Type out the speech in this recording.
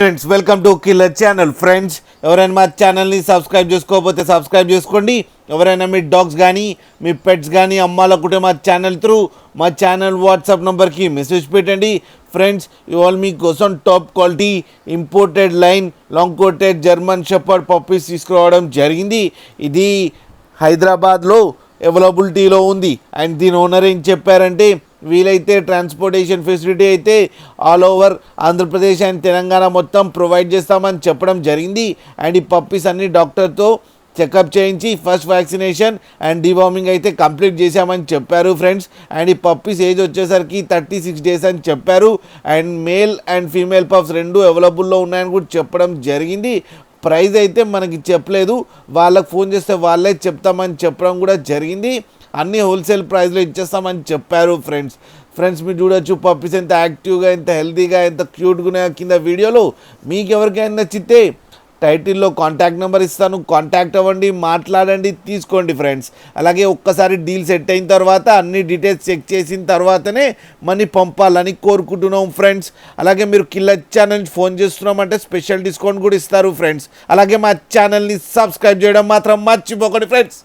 Friends welcome to killer channel. Friends ఎవరైనా మా ఛానల్ని సబ్స్క్రైబ్ చేసుకోకపోతే సబ్స్క్రైబ్ చేసుకోండి. ఎవరైనా మీ డాగ్స్ కానీ మీ పెట్స్ కానీ అమ్మాలనుకుంటే మా ఛానల్ త్రూ మా ఛానల్ వాట్సాప్ నెంబర్కి మెసేజ్ పెట్టండి. ఫ్రెండ్స్ ఇవాళ మీకోసం top quality imported line long coated German shepherd puppies తీసుకురావడం జరిగింది. ఇది హైదరాబాద్లో అవైలబిలిటీలో ఉంది. అండ్ దీని ఓనర్ ఏం చెప్పారంటే వీలైతే ట్రాన్స్పోర్టేషన్ ఫెసిలిటీ అయితే all over Andhra Pradesh and Telangana మొత్తం ప్రొవైడ్ చేస్తామని చెప్పడం జరిగింది. అండ్ ఈ పప్పీస్ అన్ని డాక్టర్తో చెకప్ చేయించి ఫస్ట్ వ్యాక్సినేషన్ అండ్ డివార్మింగ్ అయితే కంప్లీట్ చేశామని చెప్పారు ఫ్రెండ్స్. అండ్ ఈ పప్పీస్ ఏజ్ వచ్చేసరికి 36 days అని చెప్పారు. And male and female pups రెండు అవైలబుల్లో ఉన్నాయని కూడా చెప్పడం జరిగింది. ప్రైస్ అయితే మనకి చెప్పలేదు, వాళ్ళకి ఫోన్ చేస్తే వాళ్ళే చెప్తామని చెప్పడం కూడా జరిగింది. అన్నీ హోల్సేల్ ప్రైస్లో ఇచ్చేస్తామని చెప్పారు ఫ్రెండ్స్ మీరు చూడొచ్చు పప్పీస్ ఎంత యాక్టివ్గా ఎంత హెల్తీగా ఎంత క్యూట్గా కింద వీడియోలో. మీకు ఎవరికైనా నచ్చితే టైటిల్లో కాంటాక్ట్ నెంబర్ ఇస్తాను, కాంటాక్ట్ అవ్వండి, మాట్లాడండి, తీసుకోండి ఫ్రెండ్స్. అలాగే ఒక్కసారి డీల్ సెట్ అయిన తర్వాత అన్ని డీటెయిల్స్ చెక్ చేసిన తర్వాతనే మనీ పంపాలని కోరుకుంటున్నాం ఫ్రెండ్స్. అలాగే మీరు కిల్లర్ ఛానల్ ఫోన్ చేస్తున్నామంటే స్పెషల్ డిస్కౌంట్ కూడా ఇస్తారు ఫ్రెండ్స్. అలాగే మా ఛానల్ని సబ్స్క్రైబ్ చేయడం మాత్రం మర్చిపోకండి ఫ్రెండ్స్.